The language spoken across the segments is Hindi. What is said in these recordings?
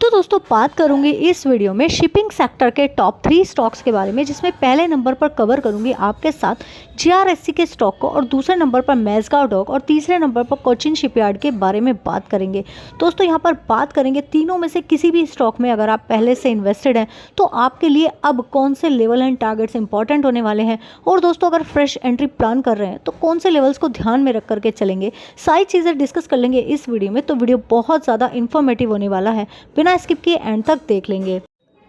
तो दोस्तों बात करूंगी इस वीडियो में शिपिंग सेक्टर के टॉप 3 स्टॉक्स के बारे में, जिसमें पहले नंबर पर कवर करूंगी आपके साथ जीआरएससी के स्टॉक को, और दूसरे नंबर पर मैज़गांव डॉक, और तीसरे नंबर पर कोचिन शिपयार्ड के बारे में बात करेंगे। दोस्तों यहाँ पर बात करेंगे तीनों में से किसी भी स्टॉक में अगर आप पहले से इन्वेस्टेड हैं तो आपके लिए अब कौन से लेवल एंड टारगेट्स इंपॉर्टेंट होने वाले हैं, और दोस्तों अगर फ्रेश एंट्री प्लान कर रहे हैं तो कौन से लेवल्स को ध्यान में रख करके चलेंगे, सारी चीज़ें डिस्कस कर लेंगे इस वीडियो में। तो वीडियो बहुत ज़्यादा इन्फॉर्मेटिव होने वाला है, बिना स्किप किए एंड तक देख लेंगे।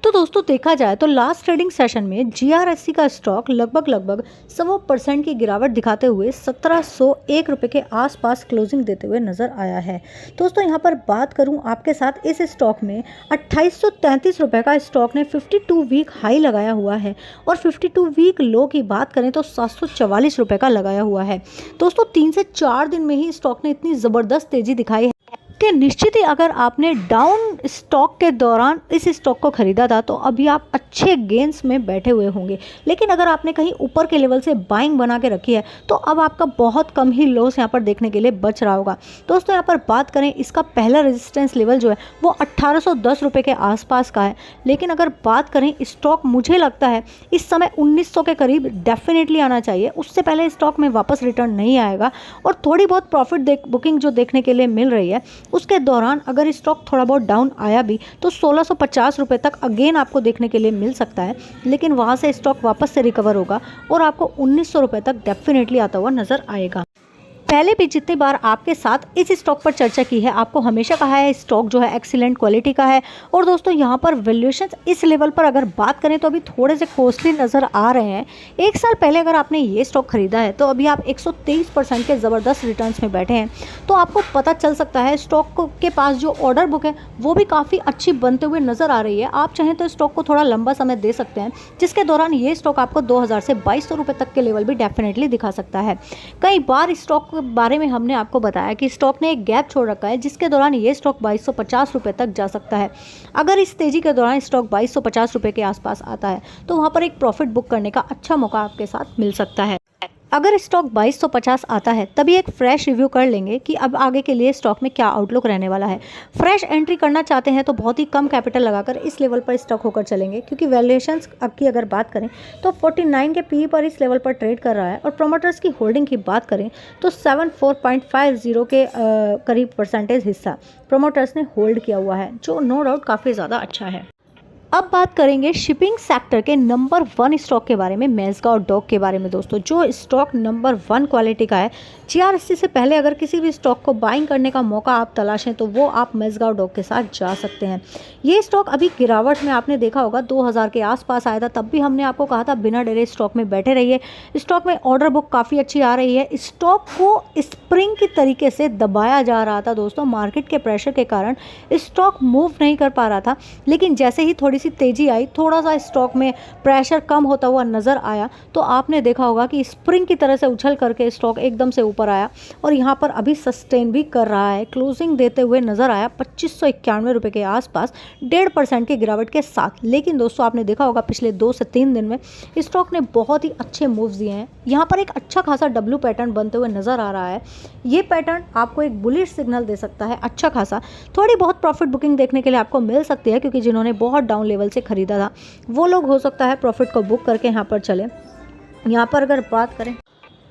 तो दोस्तों देखा जाए तो लास्ट ट्रेडिंग सेशन में जीआरएससी का स्टॉक लगभग 100% की गिरावट दिखाते हुए 1701 रुपये के आसपास क्लोजिंग देते हुए नजर आया है। दोस्तों यहाँ पर बात करूँ आपके साथ, इस स्टॉक में 2833 रुपये का स्टॉक ने 52 वीक हाई लगाया हुआ है, और 52 वीक लो की बात करें तो 744 रुपये का लगाया हुआ है। दोस्तों 3 से 4 दिन में ही स्टॉक ने इतनी ज़बरदस्त तेज़ी दिखाई है कि निश्चित ही अगर आपने डाउन स्टॉक के दौरान इस स्टॉक को खरीदा था तो अभी आप अच्छे गेंस में बैठे हुए होंगे, लेकिन अगर आपने कहीं ऊपर के लेवल से बाइंग बना के रखी है तो अब आपका बहुत कम ही लॉस यहाँ पर देखने के लिए बच रहा होगा। दोस्तों यहाँ पर बात करें, इसका पहला रेजिस्टेंस लेवल जो है वो 1810 रुपये के आसपास का है, लेकिन अगर बात करें स्टॉक, मुझे लगता है इस समय 1900 के करीब डेफिनेटली आना चाहिए। उससे पहले स्टॉक में वापस रिटर्न नहीं आएगा, और थोड़ी बहुत प्रॉफिट बुकिंग जो देखने के लिए मिल रही है उसके दौरान अगर स्टॉक थोड़ा बहुत डाउन आया भी तो 1650 रुपये तक अगेन आपको देखने के लिए मिल सकता है, लेकिन वहाँ से स्टॉक वापस से रिकवर होगा और आपको 1900 रुपये तक डेफिनेटली आता हुआ नजर आएगा। पहले भी जितनी बार आपके साथ इस स्टॉक पर चर्चा की है, आपको हमेशा कहा है स्टॉक जो है एक्सीलेंट क्वालिटी का है, और दोस्तों यहाँ पर वैल्यूएशन इस लेवल पर अगर बात करें तो अभी थोड़े से कॉस्टली नज़र आ रहे हैं। एक साल पहले अगर आपने ये स्टॉक खरीदा है तो अभी आप 123% के ज़बरदस्त रिटर्न्स में बैठे हैं, तो आपको पता चल सकता है स्टॉक के पास जो ऑर्डर बुक है वो भी काफ़ी अच्छी बनते हुए नज़र आ रही है। आप चाहें तो स्टॉक को थोड़ा लंबा समय दे सकते हैं, जिसके दौरान ये स्टॉक आपको 2000 से 2200 रुपये तक के लेवल भी डेफिनेटली दिखा सकता है। कई बार स्टॉक बारे में हमने आपको बताया कि स्टॉक ने एक गैप छोड़ रखा है, जिसके दौरान ये स्टॉक 2250 रुपये तक जा सकता है। अगर इस तेजी के दौरान स्टॉक 2250 रुपये के आसपास आता है तो वहां पर एक प्रॉफिट बुक करने का अच्छा मौका आपके साथ मिल सकता है। अगर स्टॉक 2250 आता है तभी एक फ्रेश रिव्यू कर लेंगे कि अब आगे के लिए स्टॉक में क्या आउटलुक रहने वाला है। फ्रेश एंट्री करना चाहते हैं तो बहुत ही कम कैपिटल लगाकर इस लेवल पर स्टॉक होकर चलेंगे, क्योंकि वैल्यूएशंस अब की अगर बात करें तो 49 के पी पर इस लेवल पर ट्रेड कर रहा है, और प्रोमोटर्स की होल्डिंग की बात करें तो 74.50 के करीब परसेंटेज हिस्सा प्रोमोटर्स ने होल्ड किया हुआ है, जो नो डाउट काफ़ी ज़्यादा अच्छा है। अब बात करेंगे शिपिंग सेक्टर के नंबर 1 स्टॉक के बारे में, मैज़गांव डॉक के बारे में। दोस्तों जो स्टॉक नंबर 1 क्वालिटी का है, जीआरएससी से पहले अगर किसी भी स्टॉक को बाइंग करने का मौका आप तलाशें तो वो आप मैज़गांव डॉक के साथ जा सकते हैं। ये स्टॉक अभी गिरावट में, आपने देखा होगा 2000 के आसपास आया था, तब भी हमने आपको कहा था बिना डरे स्टॉक में बैठे रहिए। स्टॉक में ऑर्डर बुक काफ़ी अच्छी आ रही है। स्टॉक को स्प्रिंग की तरीके से दबाया जा रहा था दोस्तों, मार्केट के प्रेशर के कारण स्टॉक मूव नहीं कर पा रहा था, लेकिन जैसे ही थोड़ी सी तेजी आई, थोड़ा सा स्टॉक में प्रेशर कम होता हुआ नजर आया, तो आपने देखा होगा कि स्प्रिंग की तरह से उछल करके स्टॉक एकदम से ऊपर आया, और यहाँ पर अभी सस्टेन भी कर रहा है, क्लोजिंग देते हुए नजर आया 2591 रुपये के आसपास 1.5% की गिरावट के साथ। लेकिन दोस्तों आपने देखा होगा पिछले 2 से 3 दिन में स्टॉक ने बहुत ही अच्छे मूव्स दिए हैं। यहाँ पर एक अच्छा खासा डब्ल्यू पैटर्न बनते हुए नजर आ रहा है। ये पैटर्न आपको एक बुलिश सिग्नल दे सकता है अच्छा खासा। थोड़ी बहुत प्रॉफिट बुकिंग देखने के लिए आपको मिल सकती है, क्योंकि जिन्होंने बहुत डाउन लेवल से खरीदा था वो लोग हो सकता है प्रॉफिट को बुक करके यहाँ पर चले। यहाँ पर अगर बात करें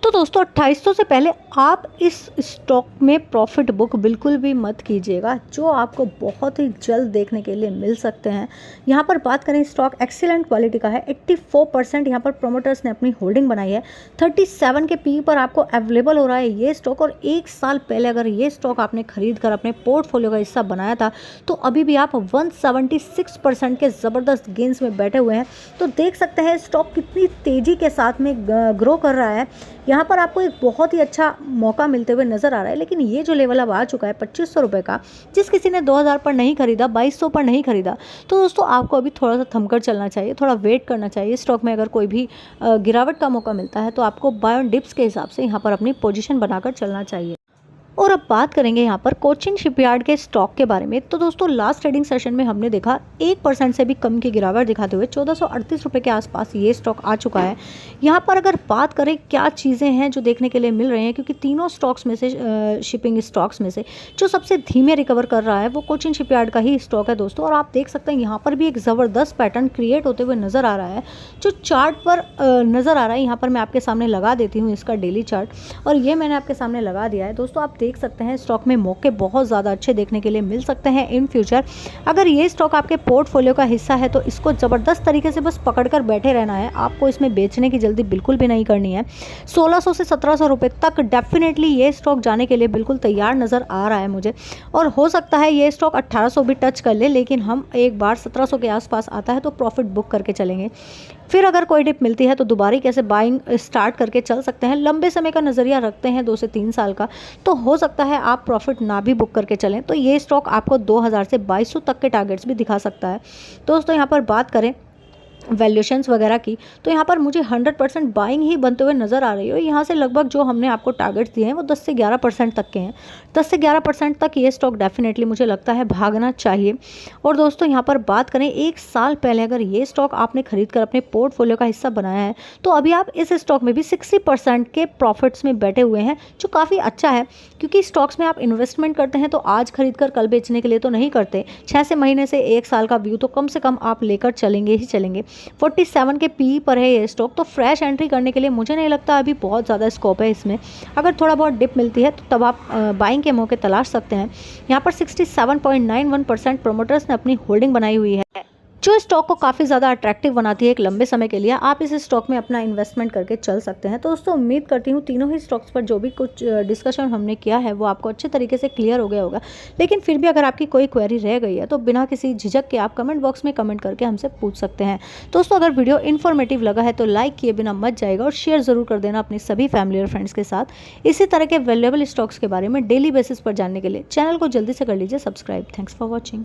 तो दोस्तों 2800 से पहले आप इस स्टॉक में प्रॉफिट बुक बिल्कुल भी मत कीजिएगा, जो आपको बहुत ही जल्द देखने के लिए मिल सकते हैं। यहाँ पर बात करें, स्टॉक एक्सीलेंट क्वालिटी का है। 84% यहाँ पर प्रोमोटर्स ने अपनी होल्डिंग बनाई है। 37 के पी पर आपको अवेलेबल हो रहा है ये स्टॉक, और एक साल पहले अगर ये स्टॉक आपने खरीद कर अपने पोर्टफोलियो का हिस्सा बनाया था तो अभी भी आप 176% के ज़बरदस्त गेंस में बैठे हुए हैं। तो देख सकते हैं स्टॉक कितनी तेज़ी के साथ में ग्रो कर रहा है। यहाँ पर आपको एक बहुत ही अच्छा मौका मिलते हुए नजर आ रहा है, लेकिन ये जो लेवल अब आ चुका है 2500 रुपये का, जिस किसी ने 2000 पर नहीं खरीदा, 2200 पर नहीं खरीदा, तो दोस्तों आपको अभी थोड़ा सा थमकर चलना चाहिए, थोड़ा वेट करना चाहिए। स्टॉक में अगर कोई भी गिरावट का मौका मिलता है तो आपको बाय ऑन डिप्स के हिसाब से यहाँ पर अपनी पोजीशन बनाकर चलना चाहिए। और अब बात करेंगे यहाँ पर कोचिन शिपयार्ड के स्टॉक के बारे में। तो दोस्तों लास्ट ट्रेडिंग सेशन में हमने देखा 1% से भी कम की गिरावट दिखाते हुए 1438 रुपये के आसपास ये स्टॉक आ चुका है। यहाँ पर अगर बात करें क्या चीज़ें हैं जो देखने के लिए मिल रहे हैं, क्योंकि तीनों स्टॉक्स में से शिपिंग स्टॉक्स में से जो सबसे धीमे रिकवर कर रहा है वो कोचिन शिपयार्ड का ही स्टॉक है दोस्तों। और आप देख सकते हैं यहाँ पर भी एक ज़बरदस्त पैटर्न क्रिएट होते हुए नज़र आ रहा है जो चार्ट पर नज़र आ रहा है। यहाँ पर मैं आपके सामने लगा देती हूँ इसका डेली चार्ट, और ये मैंने आपके सामने लगा दिया है दोस्तों। आप देख सकते हैं स्टॉक में मौके बहुत ज़्यादा अच्छे देखने के लिए मिल सकते हैं इन फ्यूचर। अगर ये स्टॉक आपके पोर्टफोलियो का हिस्सा है तो इसको ज़बरदस्त तरीके से बस पकड़कर बैठे रहना है, आपको इसमें बेचने की जल्दी बिल्कुल भी नहीं करनी है। 1600 से 1700 रुपये तक डेफिनेटली ये स्टॉक जाने के लिए बिल्कुल तैयार नज़र आ रहा है मुझे, और हो सकता है ये स्टॉक 1800 भी टच कर ले, लेकिन हम एक बार 1700 के आसपास आता है तो प्रॉफिट बुक करके चलेंगे। फिर अगर कोई डिप मिलती है तो दोबारा कैसे बाइंग स्टार्ट करके चल सकते हैं। लंबे समय का नज़रिया रखते हैं 2 से 3 साल का, तो हो सकता है आप प्रॉफिट ना भी बुक करके चलें। तो ये स्टॉक आपको 2000 से 2200 तक के टारगेट्स भी दिखा सकता है। दोस्तों यहाँ पर बात करें वैल्यूएशंस वगैरह की, तो यहाँ पर मुझे 100% बाइंग ही बनते हुए नज़र आ रही है। यहाँ से लगभग जो हमने आपको टारगेट्स दिए हैं वो 10 से 11% तक के हैं। 10 से 11% तक ये स्टॉक डेफिनेटली मुझे लगता है भागना चाहिए। और दोस्तों यहाँ पर बात करें 1 साल पहले अगर ये स्टॉक आपने खरीद कर अपने पोर्टफोलियो का हिस्सा बनाया है तो अभी आप इस स्टॉक में भी 60% के प्रॉफिट्स में बैठे हुए हैं, जो काफ़ी अच्छा है। क्योंकि स्टॉक्स में आप इन्वेस्टमेंट करते हैं तो आज खरीद कर कल बेचने के लिए तो नहीं करते, 6 से महीने से 1 साल का व्यू तो कम से कम आप लेकर चलेंगे ही चलेंगे। 47 के पी पर है ये स्टॉक, तो फ्रेश एंट्री करने के लिए मुझे नहीं लगता अभी बहुत ज़्यादा स्कोप है इसमें। अगर थोड़ा बहुत डिप मिलती है तो तब आप बाइंग के मौके तलाश सकते हैं। यहाँ पर 67.91% प्रोमोटर्स ने अपनी होल्डिंग बनाई हुई है, जो स्टॉक को काफ़ी ज़्यादा अट्रैक्टिव बनाती है एक लंबे समय के लिए। आप इस स्टॉक में अपना इन्वेस्टमेंट करके चल सकते हैं। तो दोस्तों उम्मीद करती हूँ तीनों ही स्टॉक्स पर जो भी कुछ डिस्कशन हमने किया है वो आपको अच्छे तरीके से क्लियर हो गया होगा। लेकिन फिर भी अगर आपकी कोई क्वेरी रह गई है तो बिना किसी झिझक के आप कमेंट बॉक्स में कमेंट करके हमसे पूछ सकते हैं। दोस्तों अगर वीडियो इन्फॉर्मेटिव लगा है तो लाइक किए बिना मत जाएगा और शेयर ज़रूर कर देना अपनी सभी फैमिली और फ्रेंड्स के साथ। इसी तरह के वैल्यूएबल स्टॉक्स के बारे में डेली बेसिस पर जानने के लिए चैनल को जल्दी से कर लीजिए सब्सक्राइब। Thanks for watching.